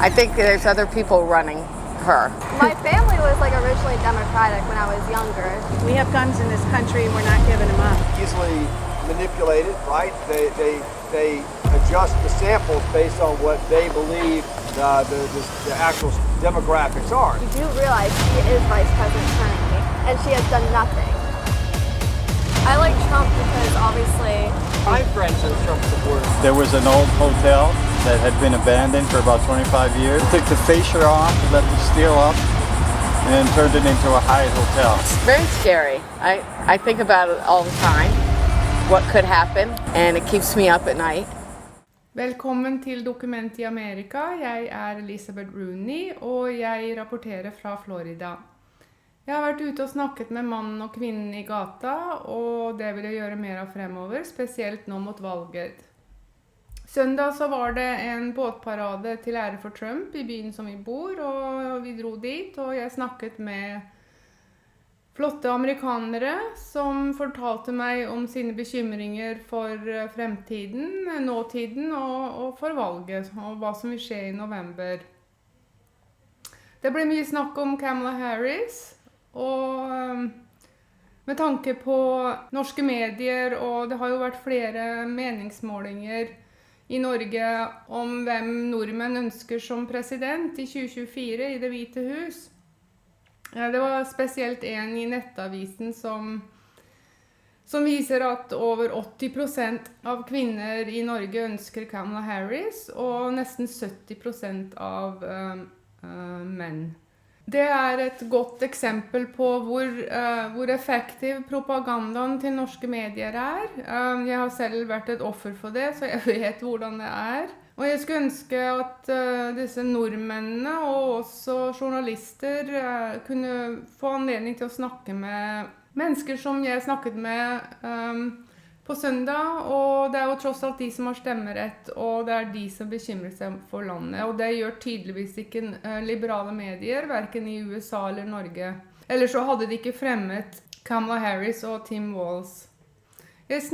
I think there's other people running her. My family was like originally Democratic when I was younger. We have guns in this country and we're not giving them up. Easily manipulated, right? They adjust the samples based on what they believe the actual demographics are. You do realize she is vice president currently, and she has done nothing. I like Trump because obviously My friends are Trump supporters. There was an old hotel that had been abandoned for about 25 years. Took the fascia off, let the steel up, and then turned it into a Hyatt hotel. It's very scary. I think about it all the time, what could happen, and it keeps me up at night. Velkommen til Dokument i Amerika. Jeg er Elisabeth Rooney, og jeg rapporterer fra Florida. Jeg har vært ute og snakket med mannen og kvinnen i gata, og det vil jeg gjøre mer av fremover, spesielt nå mot valget. Søndag så var det en båtparade til ære for Trump i byen som vi bor, og vi dro dit, og jeg snakket med flotte amerikanere som fortalte meg om sine bekymringer for fremtiden, nåtiden og for valget, og hva som vil skje i november. Det ble mye snakk om Kamala Harris, og med tanke på norske medier, og det har jo vært flere meningsmålinger i Norge om hvem nordmenn ønsker som president i 2024 i Det hvite hus. Det var spesielt en i nettavisen som viser at over 80% av kvinner i Norge ønsker Kamala Harris, og nesten 70% av menn. Det er et godt eksempel på hvor effektiv propagandaen til norske medier er. Jeg har selv vært et offer for det, så jeg vet hvordan det er. Og jeg skulle ønske at disse nordmennene og også journalister kunne få anledning til å snakke med mennesker som jeg snakket med på søndag, og det er jo tross alt de som har stemmerett, og det er de som bekymrer seg for landet, og det gjør tydeligvis ikke liberale medier, hverken i USA eller Norge. Ellers så hadde de ikke fremmet Kamala Harris og Tim Walz. Jeg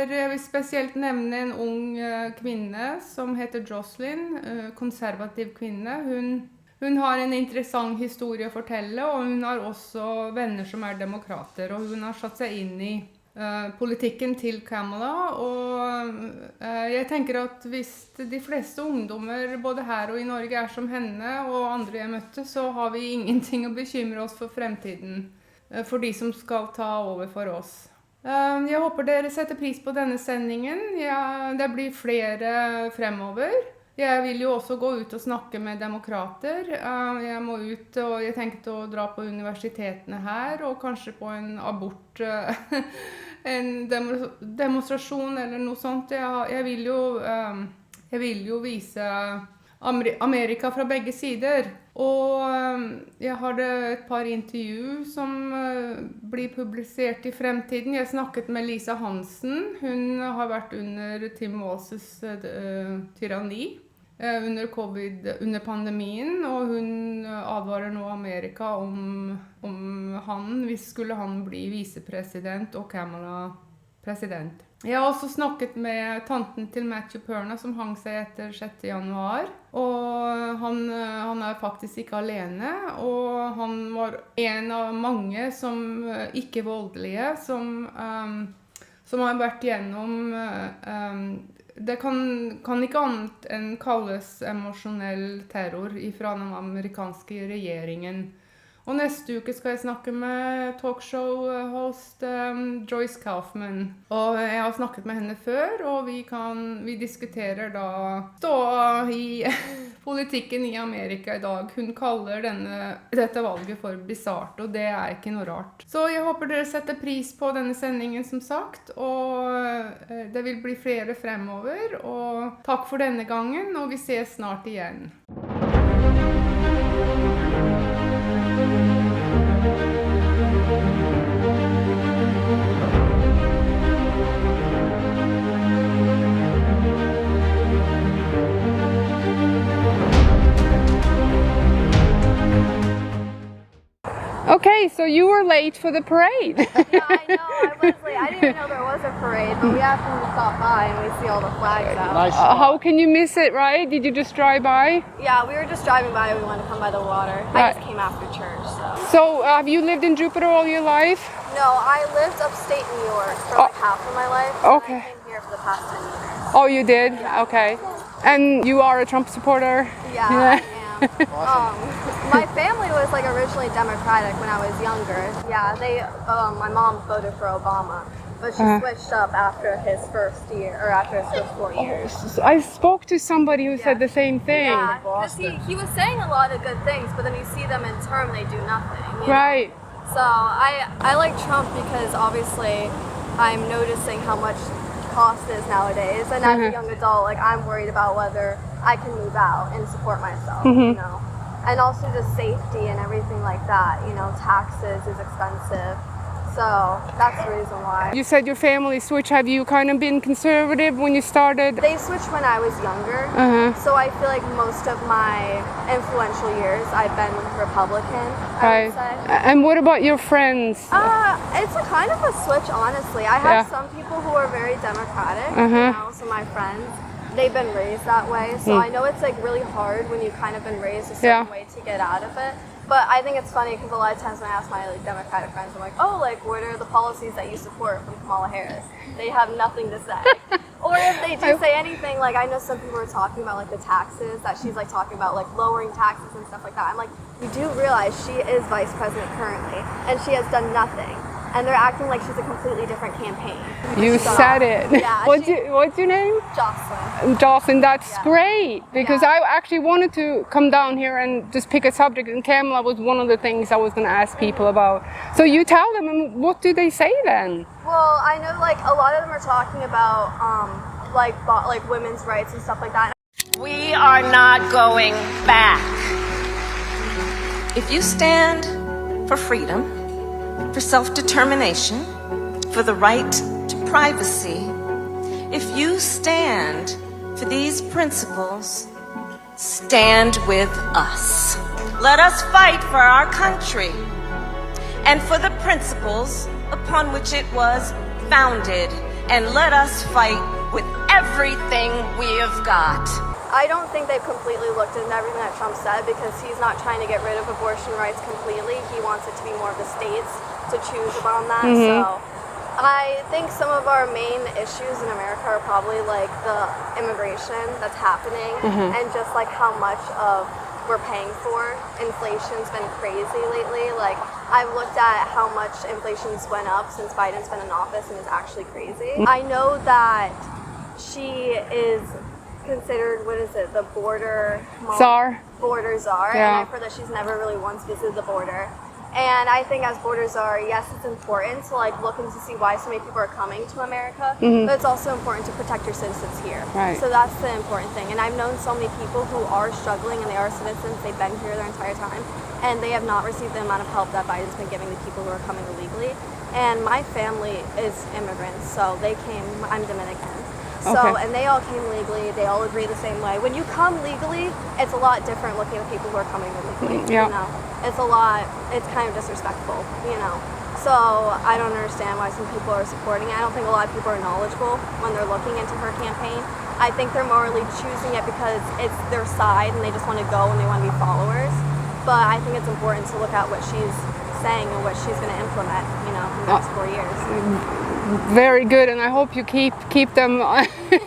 vil spesielt nevne en ung kvinne som heter Joshlyn, konservativ kvinne. Hun har en interessant historie å fortelle, og hun har også venner som er demokrater, og hun har satt seg inn i politikken til Kamala, og jeg tenker at hvis de fleste ungdommer både her og i Norge er som henne og andre jeg møtte, så har vi ingenting å bekymre oss for fremtiden, for de som skal ta over for oss. Jeg håper dere setter pris på denne sendingen. Det blir flere fremover. Jeg vil jo også gå ut og snakke med demokrater. Jeg må ut, og jeg tenkte å dra på universitetene her, og kanskje på en en demonstrasjon eller noe sånt. Jeg vil jo vise Amerika fra begge sider. Og jeg har et par intervju som blir publisert i fremtiden. Jeg snakket med Lisa Hansen. Hun har vært under Tim Walz's tyranni under pandemien, og hun advarer nå Amerika om skulle han bli visepresident og Kamala president. Jeg har også snakket med tanten til Matthew Perna som hang seg etter 6. januar, og han er faktisk ikke alene, og han var en av mange som ikke voldelige, som har vært gjennom det kan ikke annet enn kalles emosjonell terror fra den amerikanske regjeringen. Og neste uke skal jeg snakke med talkshow-host Joyce Kaufman. Og jeg har snakket med henne før, og vi diskuterer da stå i politikken i Amerika i dag. Hun kaller dette valget for bizarrt, og det er ikke noe rart. Så jeg håper dere setter pris på denne sendingen som sagt, og det vil bli flere fremover. Og takk for denne gangen, og vi ses snart igjen. Okay, so you were late for the parade. Yeah, I know. I was late. I didn't even know there was a parade, but we happened to stop by and we see all the flags out. Nice. How can you miss it, right? Did you just drive by? Yeah, we were just driving by. We wanted to come by the water. I Right. just came after church, so. So, have you lived in Jupiter all your life? No, I lived upstate New York for like half of my life. Okay. And I came here for the past 10 years. Oh, you did? Okay. And you are a Trump supporter? Yeah, I am. My family was like originally Democratic when I was younger. Yeah, my mom voted for Obama, but she switched up after his first year, or after his first 4 years. I spoke to somebody who said the same thing. Yeah, because he was saying a lot of good things, but then you see them in term, they do nothing. you know? Right. So I like Trump because obviously I'm noticing how much cost is nowadays, and as a young adult, like I'm worried about whether I can move out and support myself, you know, and also just safety and everything like that. You know, taxes is expensive, so that's the reason why. You said your family switched. Have you kind of been conservative when you started? They switched when I was younger, so I feel like most of my influential years I've been Republican, I would say. And what about your friends? It's a kind of a switch, honestly. I have some people who are very Democratic, you know, so my friends, they've been raised that way. So I know it's like really hard when you've kind of been raised a certain way to get out of it. But I think it's funny because a lot of times when I ask my like Democratic friends, I'm like, oh, like what are the policies that you support from Kamala Harris? They have nothing to say. Or if they do say anything, like I know some people are talking about like the taxes, that she's like talking about like lowering taxes and stuff like that. I'm like, you do realize she is vice president currently and she has done nothing. And they're acting like she's a completely different campaign. You said it. Yeah. What's your name? Joshlyn. Joshlyn, that's great, because I actually wanted to come down here and just pick a subject, and Kamala was one of the things I was going to ask people about. So you tell them, and what do they say then? Well, I know like a lot of them are talking about like women's rights and stuff like that. We are not going back. If you stand for freedom, for self-determination, for the right to privacy, if you stand for these principles, stand with us. Let us fight for our country and for the principles upon which it was founded, and let us fight with everything we have got. I don't think they've completely looked into everything that Trump said, because he's not trying to get rid of abortion rights completely. He wants it to be more of the states to choose upon that. So I think some of our main issues in America are probably like the immigration that's happening and just like how much of we're paying for. Inflation's been crazy lately. Like I've looked at how much inflation's went up since Biden's been in office, and it's actually crazy. I know that she is considered, what is it, the border Czar. Border czar, and I've heard that she's never really once visited the border. And I think as border czar, yes, it's important to like look into see why so many people are coming to America, but it's also important to protect your citizens here. Right. So that's the important thing. And I've known so many people who are struggling, and they are citizens, they've been here their entire time, and they have not received the amount of help that Biden's been giving the people who are coming illegally. And my family is immigrants, so they came, I'm Dominican. So, and they all came legally, they all agree the same way. When you come legally, it's a lot different looking at people who are coming illegally, you know? It's kind of disrespectful, you know? So, I don't understand why some people are supporting it. I don't think a lot of people are knowledgeable when they're looking into her campaign. I think they're morally choosing it because it's their side and they just want to go and they want to be followers. But I think it's important to look at what she's saying and what she's going to implement, you know, in the next 4 years. Very good, and I hope you keep them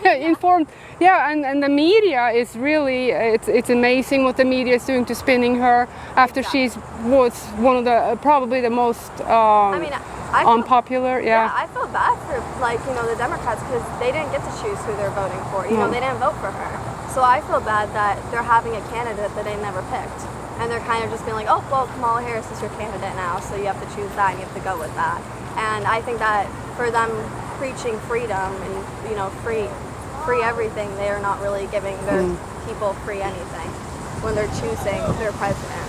informed. Yeah, and the media is really, it's amazing what the media is doing to spinning her after she's was one of the probably the most unpopular. Yeah, I feel bad for like, you know, the Democrats, because they didn't get to choose who they're voting for. You know, they didn't vote for her. So I feel bad that they're having a candidate that they never picked. And they're kind of just being like, oh, well, Kamala Harris is your candidate now, so you have to choose that and you have to go with that. And I think that for them preaching freedom and, you know, free everything, they are not really giving their people free anything when they're choosing their president.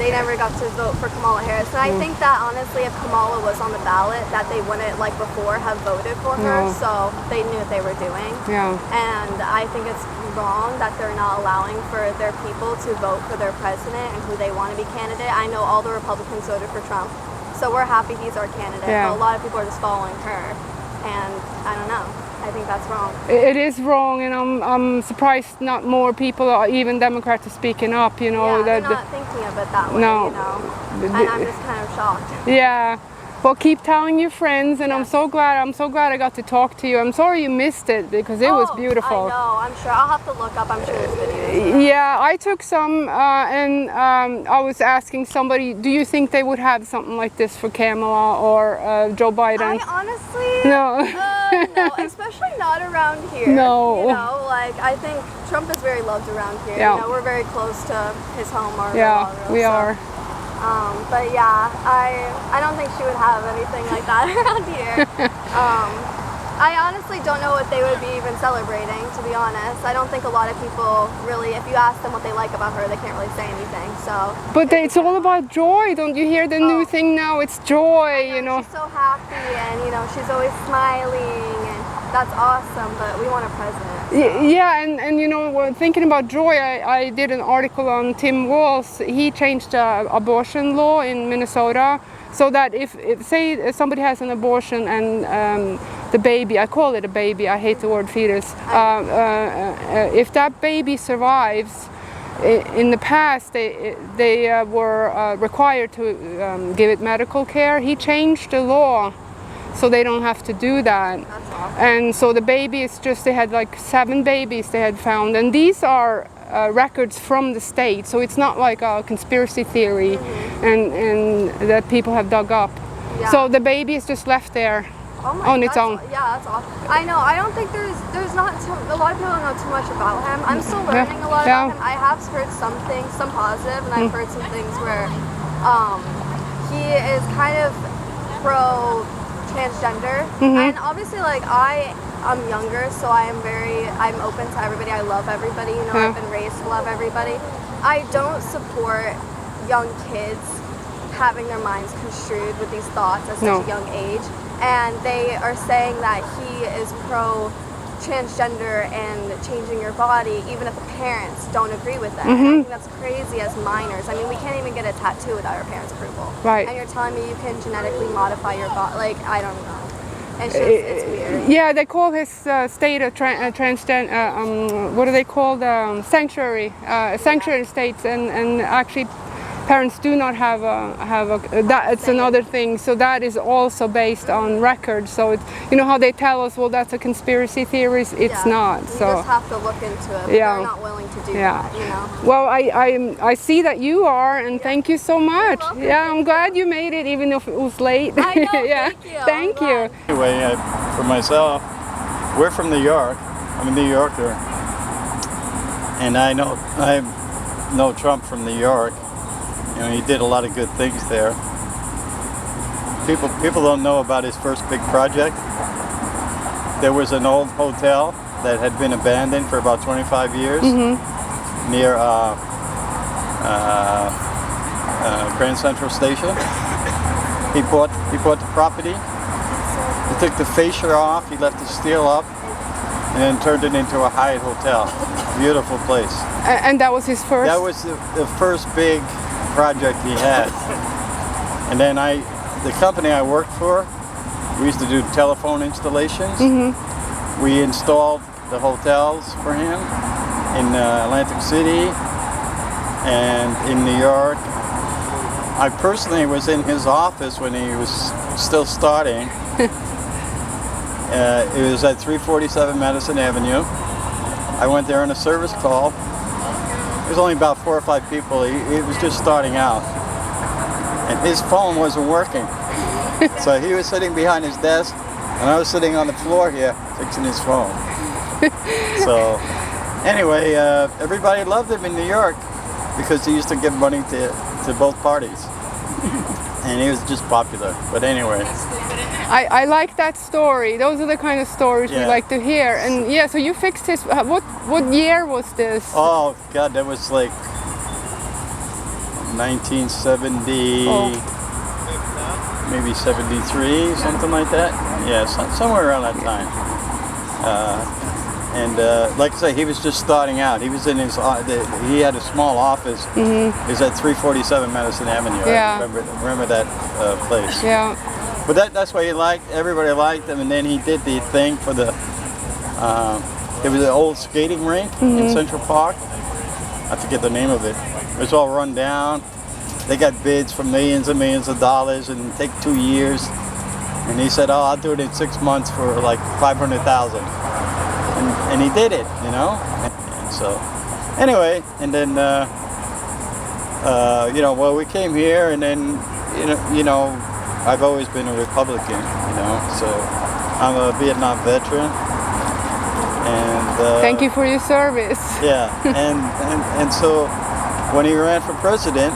They never got to vote for Kamala Harris. And I think that, honestly, if Kamala was on the ballot, that they wouldn't, like before, have voted for her. So they knew what they were doing. Yeah. And I think it's wrong that they're not allowing for their people to vote for their president and who they want to be candidate. I know all the Republicans voted for Trump, so we're happy he's our candidate. Yeah. But a lot of people are just following her, and I don't know. I think that's wrong. It is wrong, and I'm surprised not more people, or even Democrats, are speaking up. You know, Yeah, they're not thinking of it that way. No. You know, and I'm just kind of shocked. Yeah. Well, keep telling your friends, and Yeah. I'm so glad I got to talk to you. I'm sorry you missed it because it was beautiful. I know. I'm sure. I'll have to look up. I'm sure there's videos. Yeah, I took some, and I was asking somebody, do you think they would have something like this for Kamala or Joe Biden? I honestly, No. no, especially not around here. No. You know, like I think Trump is very loved around here. Yeah. You know, we're very close to his home. Yeah, we are. But yeah, I don't think she would have anything like that around here. I honestly don't know what they would be even celebrating, to be honest. I don't think a lot of people really, if you ask them what they like about her, they can't really say anything. So. But it's all about joy. Don't you hear the new thing now? It's joy, you know. She's so happy, and you know, she's always smiling, and that's awesome. But we want a president. So. Yeah, and you know, thinking about joy, I did an article on Tim Walz. He changed the abortion law in Minnesota so that if say somebody has an abortion and the baby, I call it a baby, I hate the word fetus, if that baby survives, in the past they were required to give it medical care. He changed the law so they don't have to do that. That's awesome. And so the baby is just, they had like 7 babies they had found, and these are records from the state, so it's not like a conspiracy theory and that people have dug up. Yeah. So the baby is just left there on its own. Yeah, that's awesome. I know. I don't think there's not a lot of people don't know too much about him. I'm still learning a lot about him. I have heard some things, some positive, and I've heard some things where he is kind of pro transgender, and obviously like I'm younger, so I'm open to everybody. I love everybody, you know. I've been raised to love everybody. I don't support young kids having their minds construed with these thoughts at such a young age, and they are saying that he is pro transgender and changing your body even if the parents don't agree with that. And I think that's crazy as minors. I mean, we can't even get a tattoo without our parents' approval. Right. And you're telling me you can genetically modify your body? Like, I don't know. It's just, it's weird. Yeah, they call his state a transgender, what do they call the sanctuary states, and actually parents do not have a that it's another thing. So that is also based on records. So it's, you know how they tell us, well, that's a conspiracy theory. It's not. You So just have to look into it. But they're not willing to do that, you know. Well, I see that you are, and thank you so much. welcome. Yeah, I'm glad you made it, even if it was late. I know. Yeah. Thank you. I'm glad. Anyway, for myself, we're from New York. I'm a New Yorker, and I know Trump from New York. You know, he did a lot of good things there. People don't know about his first big project. There was an old hotel that had been abandoned for about 25 years near Grand Central Station. He bought the property. He took the fascia off. He left the steel up, and then turned it into a Hyatt hotel. Beautiful place. And that was his first. That was the first big project he had. And then the company I worked for, we used to do telephone installations. We installed the hotels for him in Atlantic City and in New York. I personally was in his office when he was still starting. It was at 347 Madison Avenue. I went there on a service call. There was only about 4 or 5 people. He was just starting out. And his phone wasn't working. So he was sitting behind his desk, and I was sitting on the floor here fixing his phone. So anyway, everybody loved him in New York because he used to give money to both parties. And he was just popular. But anyway. I like that story. Those are the kind of stories we like to hear. And yeah, so you fixed his. What year was this? Oh God, that was like 1970, maybe 73, something like that. Yeah, somewhere around that time. And like I say, he was just starting out. He was in his, he had a small office. He was at 347 Madison Avenue. Yeah. I remember that place. Yeah. But that's why everybody liked him. And then he did the thing for the, it was an old skating rink in Central Park. I forget the name of it. It was all run down. They got bids for millions and millions of dollars and take 2 years. And he said, oh, I'll do it in 6 months for like 500,000. And he did it, you know? And so, anyway, and then, you know, well, we came here and then, you know, I've always been a Republican, you know, so I'm a Vietnam veteran. And Thank you for your service. yeah, and so when he ran for president,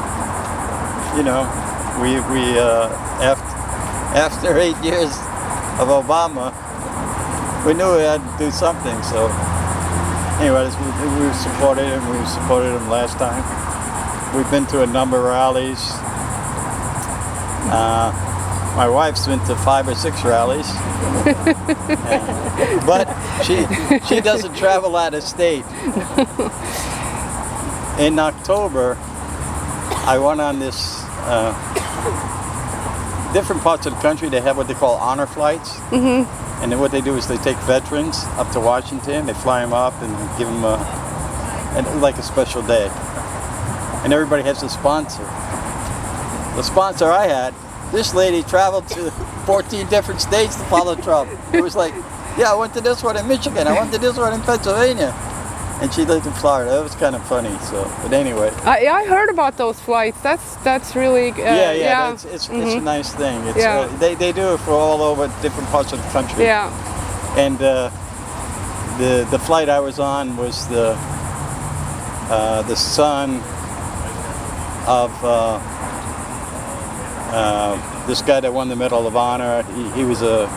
you know, we after 8 years of Obama, we knew we had to do something. So, anyways, we supported him. We supported him last time. We've been to a number of rallies. My wife's been to 5 or 6 rallies, but she doesn't travel out of state. In October, I went on this different parts of the country. They have what they call honor flights, and then what they do is they take veterans up to Washington. They fly them up and give them like a special day, and everybody has a sponsor. The sponsor I had. This lady traveled to 14 different states to follow Trump. It was like, yeah, I went to this one in Michigan, I went to this one in Pennsylvania. And she lived in Florida. That was kind of funny. So, but anyway. I heard about those flights. That's really yeah. It's a nice thing. It's, they do it for all over different parts of the country. Yeah. And the flight I was on was the son of this guy that won the Medal of Honor. He was a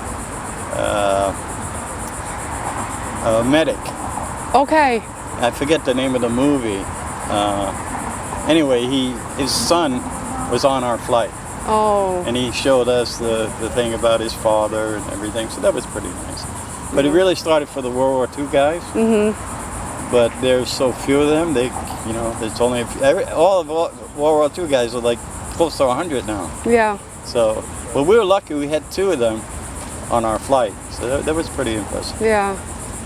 medic. Okay. I forget the name of the movie. Anyway, his son was on our flight. Oh. And he showed us the thing about his father and everything. So that was pretty nice. But it really started for the World War II guys. But there's so few of them. They, you know, there's only all of World War II guys are like close to 100 now. Yeah. So, well, we were lucky. We had 2 of them on our flight. So that was pretty impressive. Yeah.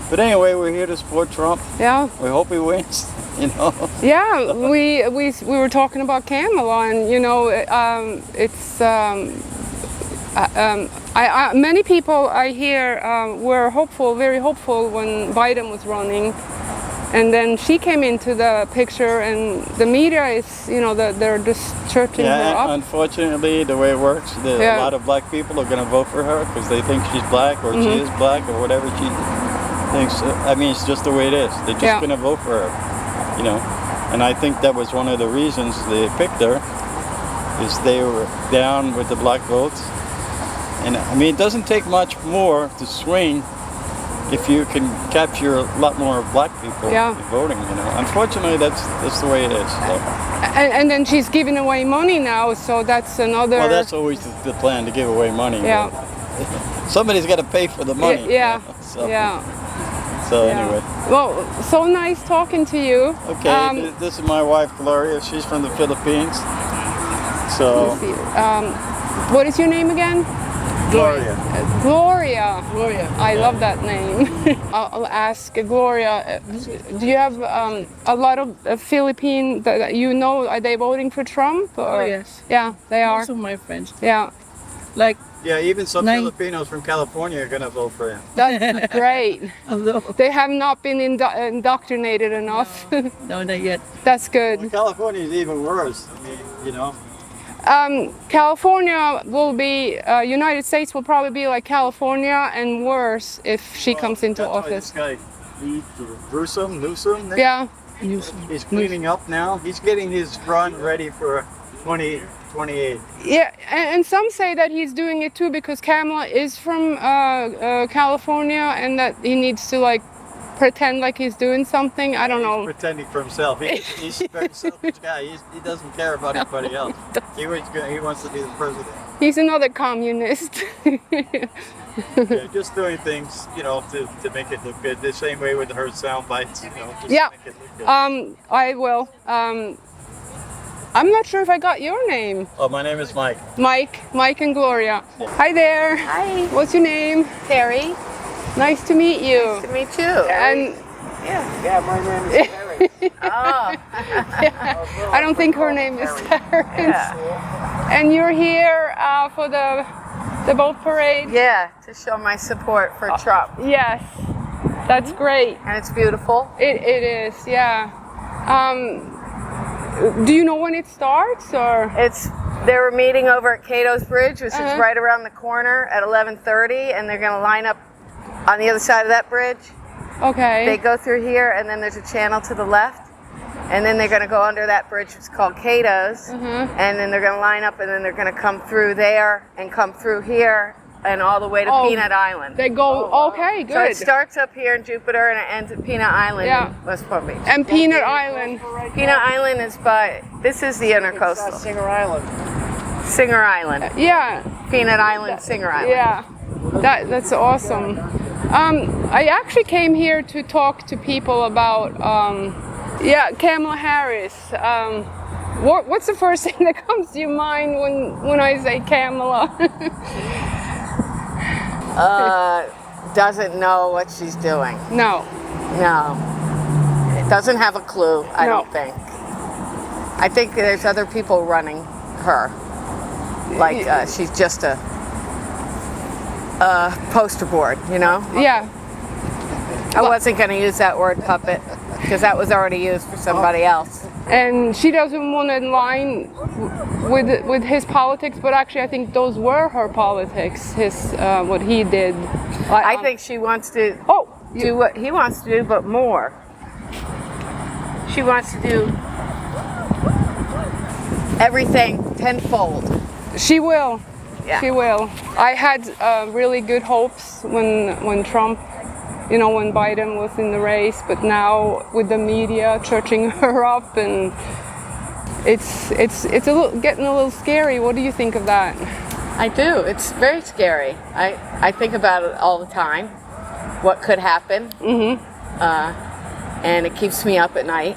But anyway, we're here to support Trump. Yeah. We hope he wins, you know. Yeah, we were talking about Kamala, and you know, it's many people I hear were hopeful, very hopeful when Biden was running, and then she came into the picture, and the media is, you know, they're just chirping her up. Unfortunately, the way it works, a lot of black people are going to vote for her because they think she's black or she is black or whatever she thinks. I mean, it's just the way it is. They're just going to vote for her, you know. And I think that was one of the reasons they picked her, is they were down with the black votes. And I mean, it doesn't take much more to swing if you can capture a lot more black people voting, you know. Unfortunately, that's the way it is. So. And then she's giving away money now, so that's another... Well, that's always the plan, to give away money. Yeah. Somebody's got to pay for the money. Yeah, you know? So, yeah. So anyway. Well, so nice talking to you. Okay, this is my wife, Gloria. She's from the Philippines. So... what is your name again? Gloria. Gloria. I love that name. I'll ask Gloria, do you have a lot of Philippines that you know, are they voting for Trump? Or? Oh, yes. Yeah, they are. Most of my friends. Yeah. Like, yeah, even some Filipinos from California are going to vote for him. That's great. although, They have not been indoctrinated enough. no, not yet. That's good. Well, California is even worse. I mean, you know. California will be, United States will probably be like California and worse if she comes into office. This guy, Newsom, Yeah. he's cleaning up now. He's getting his run ready for 2028. Yeah, and some say that he's doing it too because Kamala is from California and that he needs to like pretend like he's doing something. I don't know. He's pretending for himself. He's a very selfish guy. He doesn't care about anybody else. He wants to be the president. He's another communist. Yeah, just doing things, you know, to make it look good. The same way with her sound bites, you know, just Yeah. to make it look good. I will. I'm not sure if I got your name. Oh, my name is Mike. Mike and Gloria. Hi there. Hi, What's your name? Terry. Nice to meet you. Nice to meet you. And Yeah, my name is Harry. Oh, I don't think her name is Terrence. yeah. And you're here for the boat parade? Yeah, to show my support for Trump. Yes. That's great. And it's beautiful. It is, yeah. Do you know when it starts or? They were meeting over at Cato's Bridge, which is Uh-huh. right around the corner at 11:30, and they're going to line up on the other side of that bridge. Okay. They go through here, and then there's a channel to the left, and then they're going to go under that bridge, which is called Cato's, and then they're going to line up, and then they're going to come through there and come through here and all the way to Oh, Peanut Island. They go, okay, So good. it starts up here in Jupiter and it ends at Peanut Island Yeah. in West Palm Beach. And Peanut Island. Peanut Island is this is the intercoastal. Singer Island. Singer Island. Yeah, Peanut Island, Singer Island. yeah. That's awesome. I actually came here to talk to people about, Kamala Harris. What's the first thing that comes to your mind when I say Kamala? Doesn't know what she's doing. No. No. Doesn't have a clue, I No. don't think. I think there's other people running her. Like she's just a poster board, you know? Yeah. I wasn't going to use that word puppet because that was already used for somebody else. And she doesn't want to align with his politics, but actually I think those were her politics. What he did. I think she wants to do what he wants to do, but more. She wants to do everything tenfold. She will. Yeah. She will. I had really good hopes when Trump, when Biden was in the race, but now with the media churching her up, and it's getting a little scary. What do you think of that? I do. It's very scary. I think about it all the time. What could happen? And it keeps me up at night.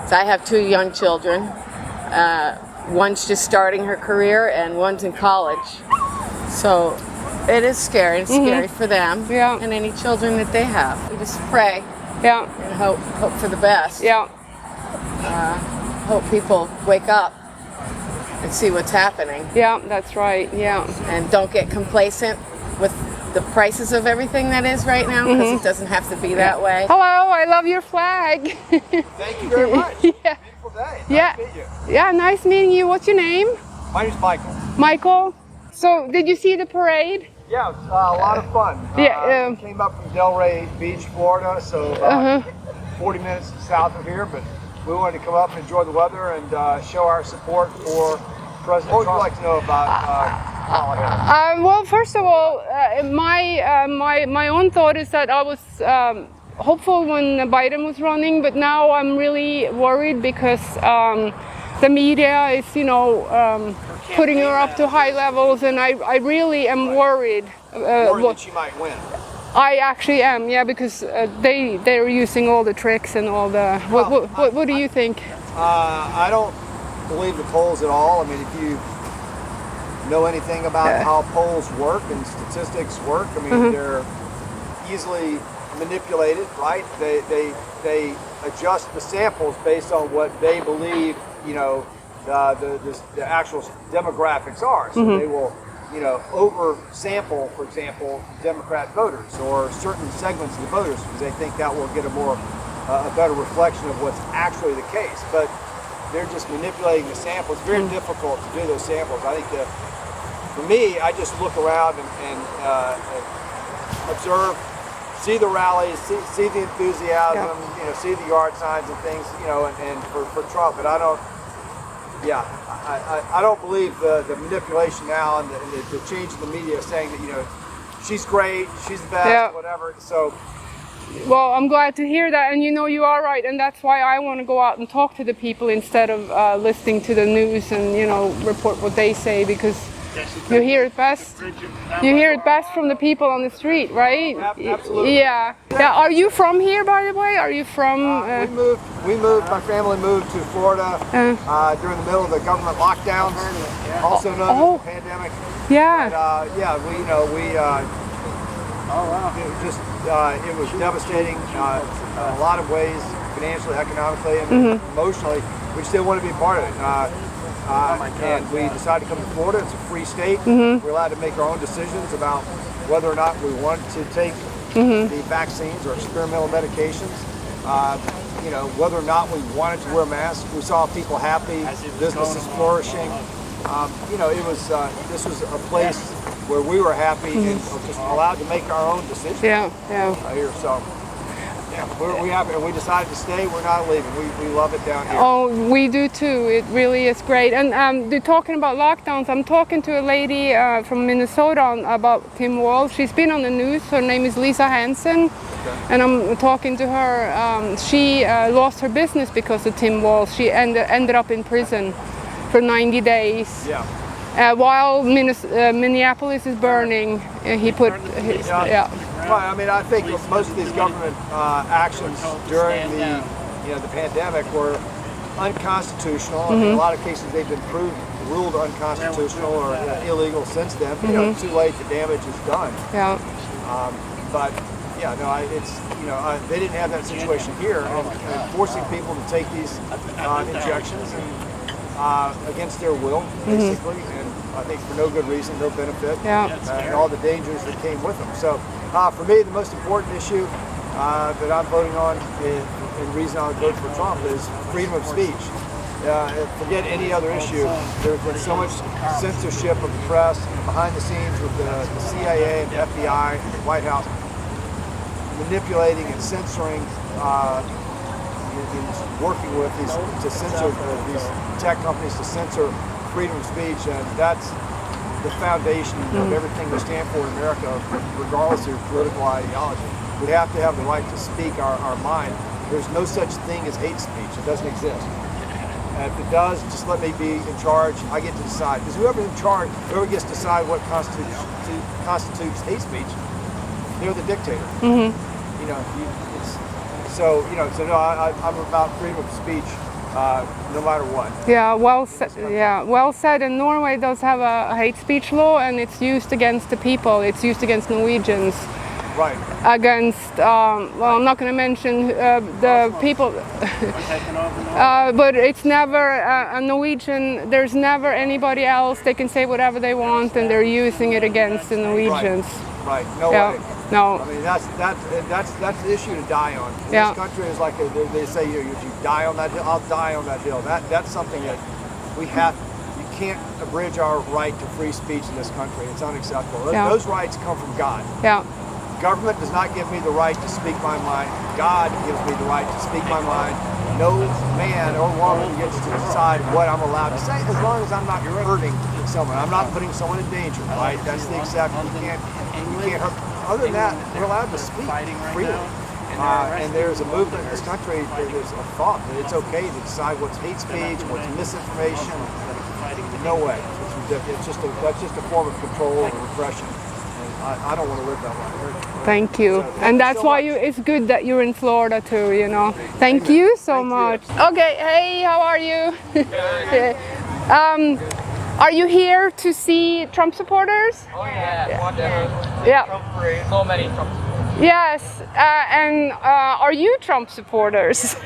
So I have 2 young children. One's just starting her career and one's in college. So it is scary. It's scary for them and any children that they have. We just pray and hope for the best. Yeah. Hope people wake up and see what's happening. Yeah, that's right. Yeah. And don't get complacent with the prices of everything that is right now, because it doesn't have to be that way. Hello, I love your flag. Thank you very much. Yeah. Beautiful day. Yeah. Nice to meet you. Yeah, nice meeting you. What's your name? My name's Michael. Michael. So, did you see the parade? Yeah, it was a lot of fun. Yeah, Came up from Delray Beach, Florida, so about 40 minutes south of here, but we wanted to come up and enjoy the weather and show our support for President Trump. What would you like to know about Kamala Harris? Well, first of all, my own thought is that I was hopeful when Biden was running, but now I'm really worried because the media is, putting her up to high levels, and I really am worried. Worried that she might win. I actually am, yeah, because they're using all the tricks and all the. What do you think? I don't believe the polls at all. I mean, if you know anything about how polls work and statistics work, I mean, they're easily manipulated, right? They adjust the samples based on what they believe, the actual demographics are. So they will, oversample, for example, Democrat voters or certain segments of the voters because they think that will get a better reflection of what's actually the case. But they're just manipulating the samples. It's very difficult to do those samples. I think for me, I just look around and observe, see the rallies, see the enthusiasm, see the yard signs and things, and for Trump. But I don't believe the manipulation now and the change in the media saying that, she's great, she's the best, whatever. So. Well, I'm glad to hear that, and you are right, and that's why I want to go out and talk to the people instead of listening to the news and report what they say, because You hear it best. You hear it best from the people on the street, right? Absolutely. Yeah. Yeah. Are you from here, by the way? Are you from? We moved. My family moved to Florida during the middle of the government lockdowns, also known as the pandemic. Yeah. But, it was devastating in a lot of ways, financially, economically, and emotionally. We still want to be a part of it. And we decided to come to Florida. It's a free state. We're allowed to make our own decisions about whether or not we want to take the vaccines or experimental medications. Whether or not we wanted to wear masks. We saw people happy, businesses flourishing. This was a place where we were happy and just allowed to make our own decisions. Yeah. Here, so we're happy, and we decided to stay. We're not leaving. We love it down here. Oh, we do too. It really is great. And they're talking about lockdowns. I'm talking to a lady from Minnesota about Tim Walz. She's been on the news. Her name is Lisa Hansen. And I'm talking to her. She lost her business because of Tim Walz. She ended up in prison for 90 days. Yeah. While Minneapolis is burning, he put his, Well, I mean, I think most of these government actions during the pandemic were unconstitutional. In a lot of cases, they've been ruled unconstitutional or illegal since then. Too late. The damage is done. Yeah. They didn't have that situation here, and forcing people to take these injections against their will, basically, and I think for no good reason, no benefit, and all the dangers that came with them. So, for me, the most important issue that I'm voting on, and the reason I would vote for Trump, is freedom of speech. Forget any other issue. There's been so much censorship of the press behind the scenes with the CIA and the FBI and the White House manipulating and censoring, working with to censor these tech companies to censor freedom of speech, and that's the foundation of everything we stand for in America, regardless of your political ideology. We have to have the right to speak our mind. There's no such thing as hate speech. It doesn't exist. And if it does, just let me be in charge. I get to decide. Because whoever's in charge, whoever gets to decide what constitutes hate speech, they're the dictator. I'm about freedom of speech, no matter what. Yeah, well said. Yeah, well said. And Norway does have a hate speech law, and it's used against the people. It's used against Norwegians. Right. Against, I'm not going to mention the people, but it's never a Norwegian. There's never anybody else. They can say whatever they want, and they're using it against the Norwegians. Right. No way. No. I mean, that's the issue to die on. This country is like they say, if you die on that hill, I'll die on that hill. That's something that we have. You can't abridge our right to free speech in this country. It's unacceptable. Those rights come from God. Yeah. Government does not give me the right to speak my mind. God gives me the right to speak my mind. No man or woman gets to decide what I'm allowed to say, as long as I'm not hurting someone. I'm not putting someone in danger, right? That's the exception. You can't hurt. Other than that, we're allowed to speak freely. And there's a movement in this country, there's a thought that it's okay to decide what's hate speech, what's misinformation. No way. It's ridiculous. That's just a form of control and repression. I don't want to live that way. Thank you. And that's why it's good that you're in Florida too, you know. Thank you so much. Okay, hey, how are you? Are you here to see Trump supporters? Oh yeah. Yeah. Trump, so many Trump supporters. Yes, and are you Trump supporters?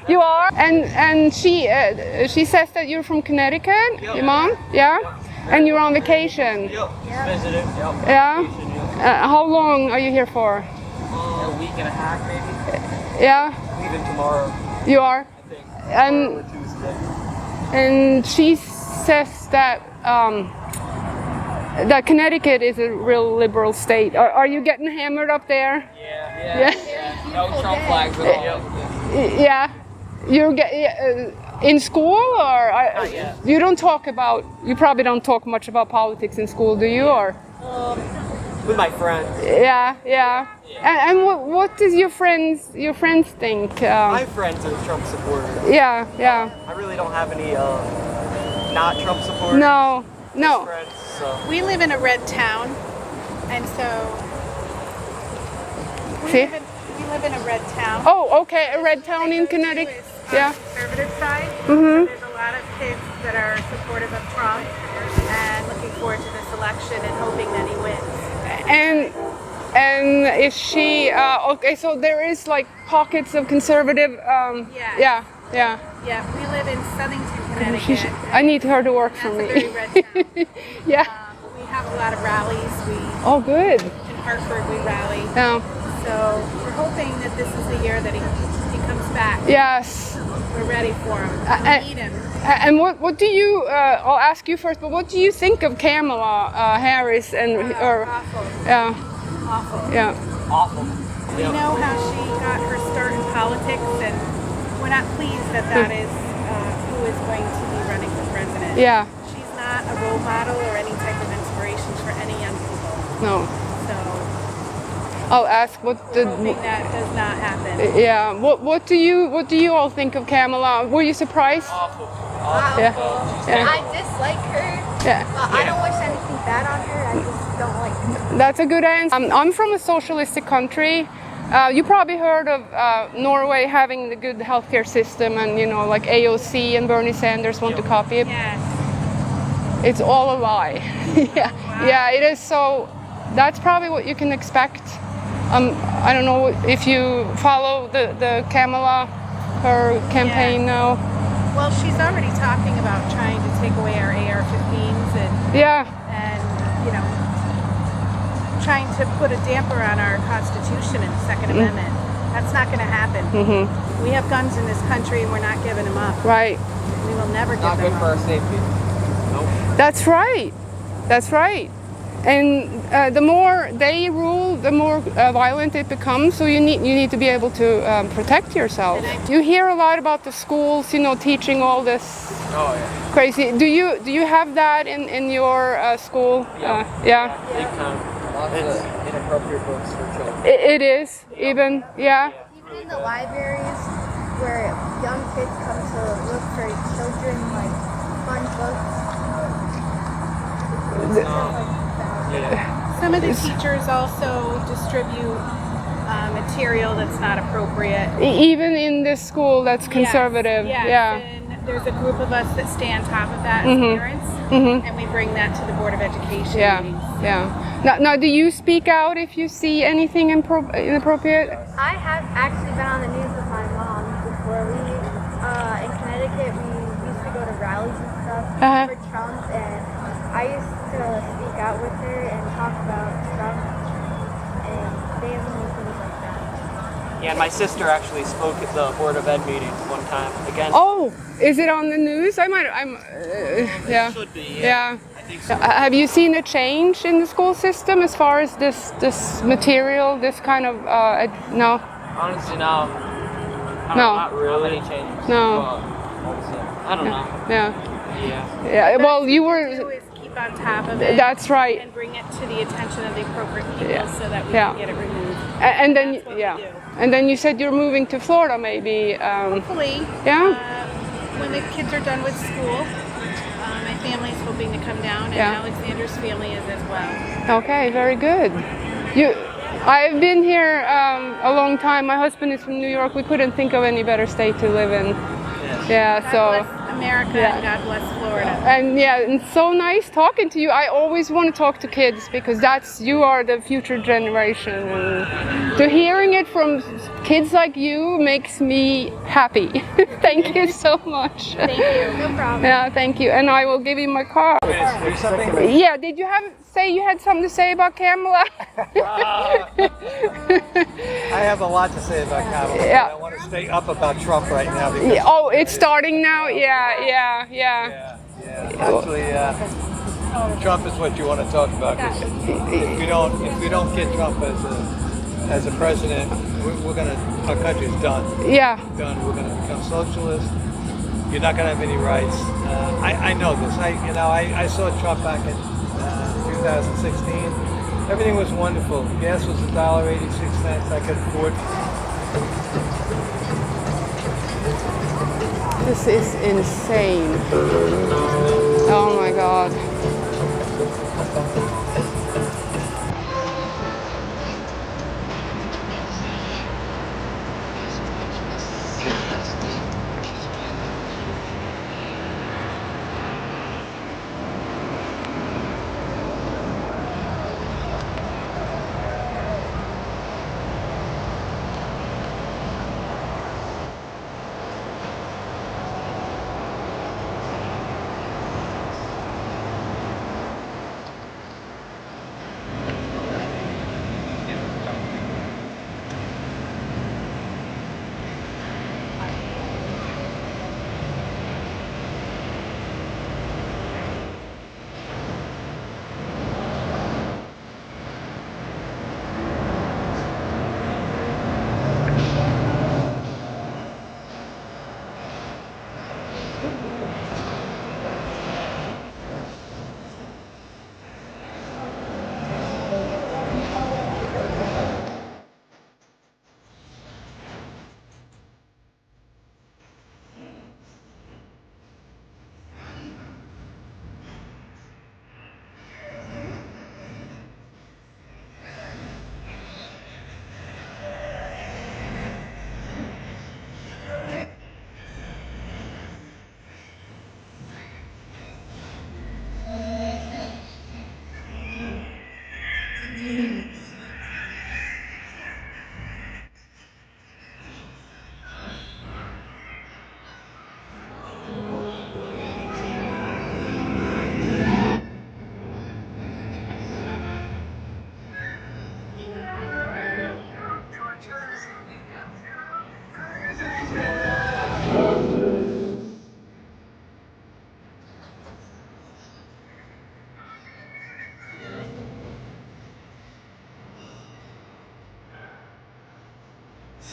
You are? And she says that you're from Connecticut, your mom? Yeah? And you're on vacation? Visiting. Yeah? How long are you here for? A week and a half maybe. Yeah? Leaving tomorrow. You are? I think. And Tuesday. And she says that that Connecticut is a real liberal state. Are you getting hammered up there? Yeah. No Trump flags at all. Yeah. You in school, or you don't talk about? You probably don't talk much about politics in school, do you? Or with my friends. Yeah. And what does your friends think? My friends are Trump supporters. Yeah. I really don't have any not Trump supporters. No. We live in a red town, and so we See? live in a red town. Oh, okay, a red town in Connecticut. Yeah. Conservative side. Mhm. There's a lot of kids that are supportive of Trump and looking forward to this election and hoping that he wins. And is she okay? So there is like pockets of conservative. Yeah. Yeah. Yeah, we live in Southington, Connecticut. I need her to work for That's me. a very red town. Yeah. We have a lot of rallies. Oh, good. In Hartford, we rally. Yeah. So we're hoping that this is the year that he comes back. Yes. We're ready for him. We need him. And what do you? I'll ask you first. But what do you think of Kamala Harris and or? Awful. Yeah. Awful. Yeah. Awful. We know how she got her start in politics, and we're not pleased that that is who is going to be running for president. Yeah. She's not a role model or any type of inspiration for any young people. No. So I'll ask what the. hoping that does not happen. Yeah. What do you all think of Kamala? Were you surprised? Awful. Yeah. Yeah. I dislike her, Yeah. but I don't wish anything bad on her. I just don't like her. That's a good answer. I'm from a socialistic country. You probably heard of Norway having the good healthcare system, and like AOC and Bernie Sanders want to copy it. Yeah. It's all a lie. Yeah, yeah, it is. So that's probably what you can expect. I don't know if you follow the Kamala, her campaign now. Well, she's already talking about trying to take away our AR-15s and trying to put a damper on our Constitution and the Second Amendment. That's not going to happen. We have guns in this country and we're not giving them up. Right. We will never give Not them good up. for our safety. Nope. That's right. That's right. And the more they rule, the more violent it becomes. So you need to be able to protect yourself. You hear a lot about the schools, teaching all this Oh yeah. crazy. Do you have that in your school? Yeah. Big time. Lots of inappropriate books for children. It is even. Yeah. Even in the libraries where young kids come to look for children, like fun books. Some of the teachers also distribute material that's not appropriate. Even in this school that's conservative. Yes, Yeah. and there's a group of us that stay on top of that as parents, and we bring that to the Board of Education Yeah. meetings. Yeah. Now, do you speak out if you see anything inappropriate? I have actually been on the news with my mom before. In Connecticut, we used to go to rallies and stuff for Trump, and I used to speak out with her and talk about Trump, and they have many things like that. Yeah, and my sister actually spoke at the Board of Ed meeting one time against. Oh, is it on the news? Yeah. Should be. Yeah. I think so. Have you seen a change in the school system as far as this material, this kind of no? Honestly, no. No. Not really. Any changes. No. I don't know. Yeah. Yeah. Yeah. Well, you Do were. is keep on top of it. That's right. And bring it to the attention of the appropriate people Yeah. so that we Yeah. can get it removed. And then That's what we yeah. do. And then you said you're moving to Florida, maybe. Hopefully, Yeah. when the kids are done with school, my family's hoping to come down, and Yeah. Alexander's family is as well. Okay, very good. I've been here a long time. My husband is from New York. We couldn't think of any better state to live in. Yeah, God so. bless America and God bless Florida. And yeah, it's so nice talking to you. I always want to talk to kids because you are the future generation. And to hearing it from kids like you makes me happy. Thank you so much. Thank you. No problem. Yeah, thank you. And I will give you my card. Yeah, did you say you had something to say about Kamala? I have a lot to say about Kamala. Yeah. But I want to stay up about Trump right now because Yeah, oh, it's starting now? Yeah. Actually, Trump is what you want to talk about. 'Cause if we don't get Trump as a president, our country's done. Yeah. Done. We're going to become socialist. You're not going to have any rights. I know this. I saw Trump back in 2016. Everything was wonderful. Gas was $1.86. I could afford. This is insane. Oh my God.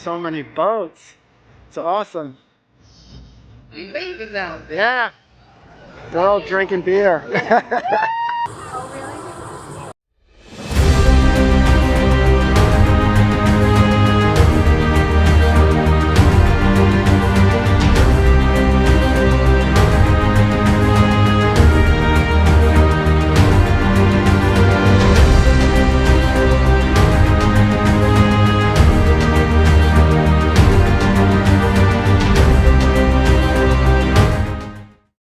So many boats. It's awesome. Yeah. They're all drinking beer.